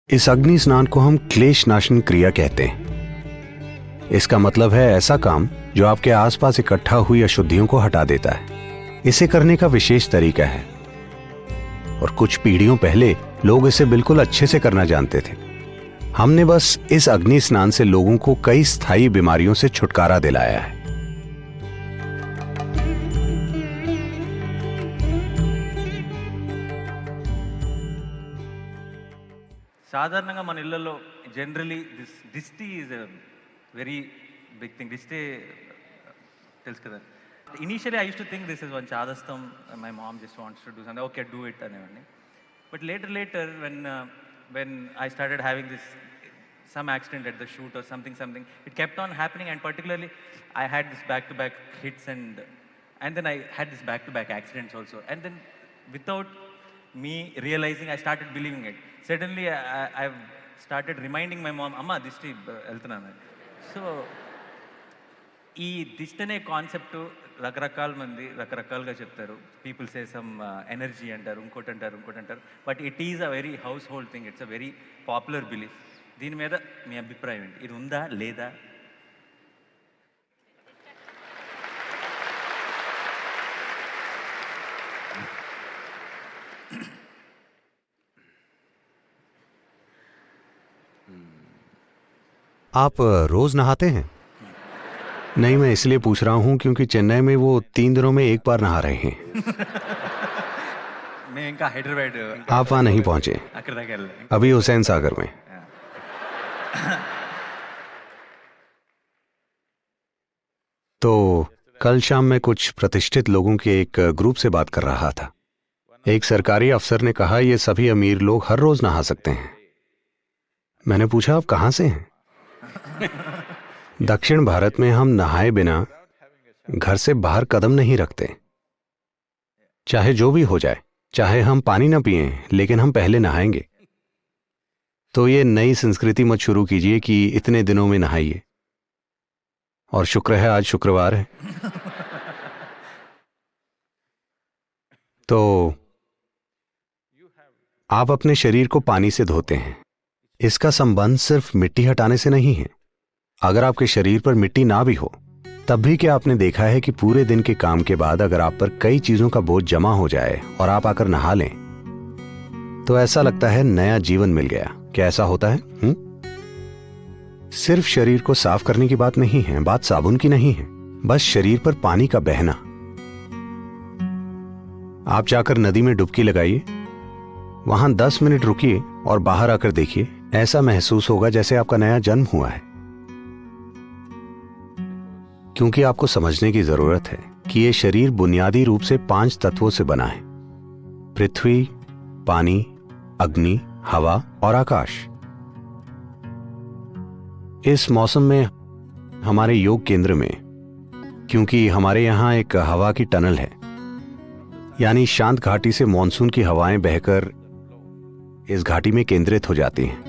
इस अग्नि स्नान को हम क्लेश नाशन क्रिया कहते हैं। इसका मतलब है ऐसा काम जो आपके आसपास इकट्ठा हुई अशुद्धियों को हटा देता है। इसे करने का विशेष तरीका है और कुछ पीढ़ियों पहले लोग इसे बिल्कुल अच्छे से करना जानते थे। हमने बस इस अग्नि स्नान से लोगों को कई स्थायी बीमारियों से छुटकारा दिलाया है। సాధారణంగా మన ఇళ్లలో జనరలీ దిష్టి is a very big thing. దిష్టి తెలుసు కదా. Initially I use to think this is one చాదస్తం, my mom just wants to do something, okay do it అనేవాడిని. But later when I started having this some accident at the shoot or something, it kept on happening, and particularly I had this back-to-back hits and then I had this back-to-back accidents also, and then without me realizing I started believing it. Suddenly I've started reminding my mom, amma dishti వెళ్తున్నాను. So ఈ దిష్టి అనే concept రకరకాల మంది రకరకాలుగా చెప్తారు. People say some energy అంటారు, ఇంకోటి అంటారు. But it is a very house hold thing. It's a very popular belief. దీని మీద మీ అభిప్రాయం ఏంటి? ఇది ఉందా లేదా? आप रोज नहाते हैं? नहीं, मैं इसलिए पूछ रहा हूं क्योंकि चेन्नई में वो 3 दिनों में एक बार नहा रहे हैं। मैं इनका हैदराबाद आप वहां नहीं पहुंचे, అక్కడ దాకా వెళ్ళాను. अभी हुसैन सागर में। तो कल शाम मैं कुछ प्रतिष्ठित लोगों के एक ग्रुप से बात कर रहा था। एक सरकारी अफसर ने कहा ये सभी अमीर लोग हर रोज नहा सकते हैं। मैंने पूछा आप कहां से हैं? दक्षिण भारत में हम नहाए बिना घर से बाहर कदम नहीं रखते। चाहे जो भी हो जाए, चाहे हम पानी ना पिएं, लेकिन हम पहले नहाएंगे। तो ये नई संस्कृति मत शुरू कीजिए कि इतने दिनों में नहाइए। और शुक्र है आज शुक्रवार है। तो आप अपने शरीर को पानी से धोते हैं। इसका संबंध सिर्फ मिट्टी हटाने से नहीं है। अगर आपके शरीर पर मिट्टी ना भी हो, तब भी क्या आपने देखा है कि पूरे दिन के काम के बाद अगर आप पर कई चीजों का बोझ जमा हो जाए और आप आकर नहा लें, तो ऐसा लगता है नया जीवन मिल गया। क्या ऐसा होता है? सिर्फ शरीर को साफ करने की बात नहीं है, बात साबुन की नहीं है, बस शरीर पर पानी का बहना। आप जाकर नदी में डुबकी लगाइए, वहां 10 मिनट रुकिए और बाहर आकर देखिए। ऐसा महसूस होगा जैसे आपका नया जन्म हुआ है। क्योंकि आपको समझने की जरूरत है कि यह शरीर बुनियादी रूप से 5 तत्वों से बना है: पृथ्वी, पानी, अग्नि, हवा और आकाश। इस मौसम में हमारे योग केंद्र में, क्योंकि हमारे यहां एक हवा की टनल है, यानी शांत घाटी से मॉनसून की हवाएं बहकर इस घाटी में केंद्रित हो जाती हैं,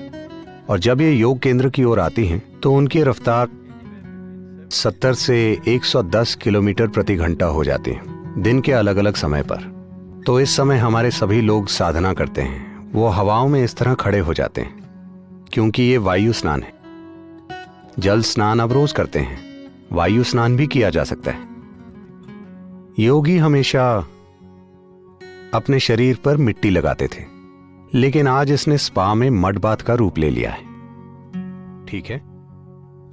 और जब ये योग केंद्र की ओर आती हैं तो उनकी रफ्तार 70 से 110 किलोमीटर प्रति घंटा हो जाती है, दिन के अलग अलग समय पर। तो इस समय हमारे सभी लोग साधना करते हैं। वो हवाओं में इस तरह खड़े हो जाते हैं, क्योंकि ये वायु स्नान है। जल स्नान आप रोज करते हैं, वायु स्नान भी किया जा सकता है। योगी हमेशा अपने शरीर पर मिट्टी लगाते थे, लेकिन आज इसने स्पा में मड बाथ का रूप ले लिया है। ठीक है,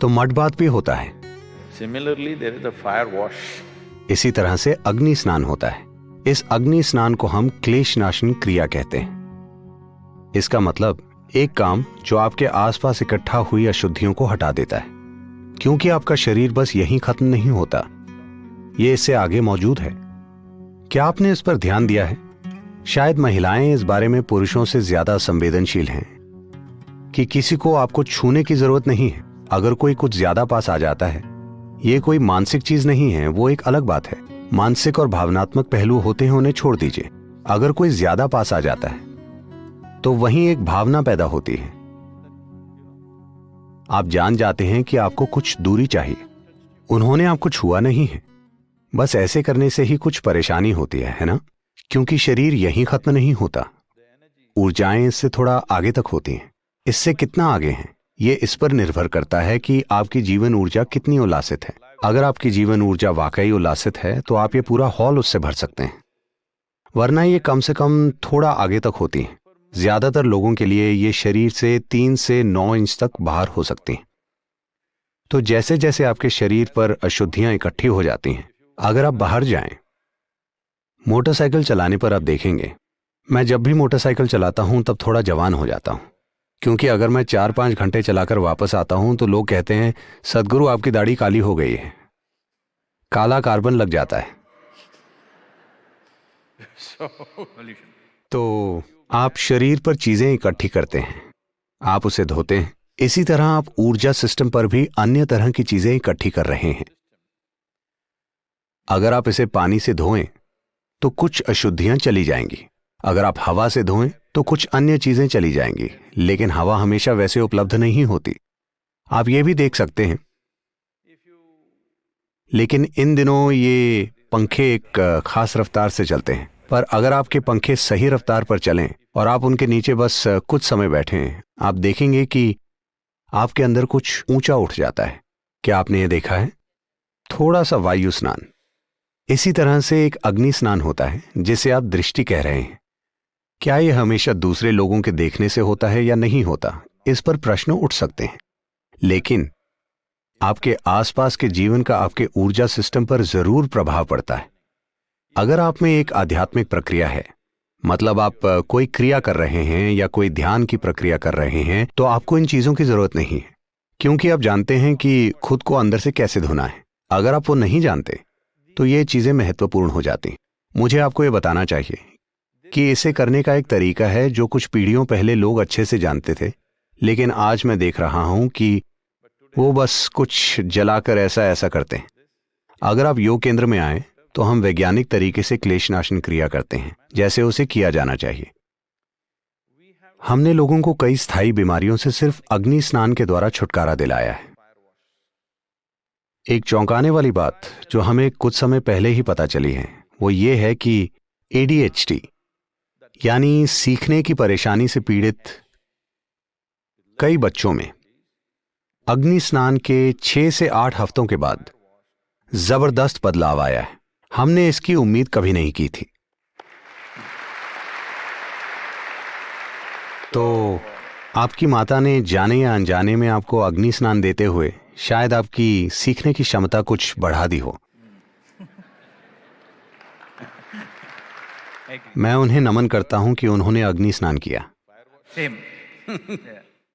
तो मड बाथ भी होता है। Similarly, there is a fire wash. इसी तरह से अग्नि स्नान होता है। इस अग्नि स्नान को हम क्लेश नाशन क्रिया कहते हैं। इसका मतलब एक काम जो आपके आसपास इकट्ठा हुई अशुद्धियों को हटा देता है, क्योंकि आपका शरीर बस यहीं खत्म नहीं होता, ये इससे आगे मौजूद है। क्या आपने इस पर ध्यान दिया है? शायद महिलाएं इस बारे में पुरुषों से ज्यादा संवेदनशील हैं कि किसी को आपको छूने की जरूरत नहीं है। अगर कोई कुछ ज्यादा पास आ जाता है, ये कोई मानसिक चीज नहीं है, वो एक अलग बात है। मानसिक और भावनात्मक पहलू होते हैं, उन्हें छोड़ दीजिए। अगर कोई ज्यादा पास आ जाता है तो वहीं एक भावना पैदा होती है। आप जान जाते हैं कि आपको कुछ दूरी चाहिए। उन्होंने आपको छुआ नहीं है, बस ऐसे करने से ही कुछ परेशानी होती है ना? क्योंकि शरीर यहीं खत्म नहीं होता, ऊर्जाएं इससे थोड़ा आगे तक होती हैं। इससे कितना आगे हैं, ये इस पर निर्भर करता है कि आपकी जीवन ऊर्जा कितनी उल्लासित है। अगर आपकी जीवन ऊर्जा वाकई उल्लासित है तो आप ये पूरा हॉल उससे भर सकते हैं, वरना ये कम से कम थोड़ा आगे तक होती हैं। ज्यादातर लोगों के लिए ये शरीर से 3 से 9 इंच तक बाहर हो सकती हैं। तो जैसे जैसे आपके शरीर पर अशुद्धियां इकट्ठी हो जाती हैं, अगर आप बाहर जाएं, मोटरसाइकिल चलाने पर आप देखेंगे, मैं जब भी मोटरसाइकिल चलाता हूं तब थोड़ा जवान हो जाता हूं, क्योंकि अगर मैं 4-5 घंटे चलाकर वापस आता हूं तो लोग कहते हैं, सदगुरु आपकी दाढ़ी काली हो गई है, काला कार्बन लग जाता है। तो आप शरीर पर चीजें इकट्ठी करते हैं, आप उसे धोते हैं। इसी तरह आप ऊर्जा सिस्टम पर भी अन्य तरह की चीजें इकट्ठी कर रहे हैं। अगर आप इसे पानी से धोएं तो कुछ अशुद्धियां चली जाएंगी, अगर आप हवा से धोएं तो कुछ अन्य चीजें चली जाएंगी, लेकिन हवा हमेशा वैसे उपलब्ध नहीं होती। आप ये भी देख सकते हैं, लेकिन इन दिनों ये पंखे एक खास रफ्तार से चलते हैं, पर अगर आपके पंखे सही रफ्तार पर चलें और आप उनके नीचे बस कुछ समय बैठें, आप देखेंगे कि आपके अंदर कुछ ऊंचा उठ जाता है। क्या आपने ये देखा है? थोड़ा सा वायु स्नान। इसी तरह से एक अग्नि स्नान होता है जिसे आप दृष्टि कह रहे हैं। क्या यह हमेशा दूसरे लोगों के देखने से होता है या नहीं होता, इस पर प्रश्न उठ सकते हैं, लेकिन आपके आसपास के जीवन का आपके ऊर्जा सिस्टम पर जरूर प्रभाव पड़ता है। अगर आप में एक आध्यात्मिक प्रक्रिया है, मतलब आप कोई क्रिया कर रहे हैं या कोई ध्यान की प्रक्रिया कर रहे हैं, तो आपको इन चीजों की जरूरत नहीं है, क्योंकि आप जानते हैं कि खुद को अंदर से कैसे धोना है। अगर आप वो नहीं जानते तो ये चीजें महत्वपूर्ण हो जाती। मुझे आपको ये बताना चाहिए कि इसे करने का एक तरीका है जो कुछ पीढ़ियों पहले लोग अच्छे से जानते थे, लेकिन आज मैं देख रहा हूं कि वो बस कुछ जलाकर ऐसा ऐसा करते हैं। अगर आप योग केंद्र में आए तो हम वैज्ञानिक तरीके से क्लेशनाशन क्रिया करते हैं, जैसे उसे किया जाना चाहिए। हमने लोगों को कई स्थायी बीमारियों से सिर्फ अग्नि स्नान के द्वारा छुटकारा दिलाया है। एक चौंकाने वाली बात जो हमें कुछ समय पहले ही पता चली है, वो ये है कि ADHD यानी सीखने की परेशानी से पीड़ित कई बच्चों में अग्नि स्नान के 6 से 8 हफ्तों के बाद जबरदस्त बदलाव आया है। हमने इसकी उम्मीद कभी नहीं की थी। तो आपकी माता ने जाने या अनजाने में आपको अग्नि स्नान देते हुए शायद आपकी सीखने की क्षमता कुछ बढ़ा दी हो। मैं उन्हें नमन करता हूं कि उन्होंने अग्नि स्नान किया। सेम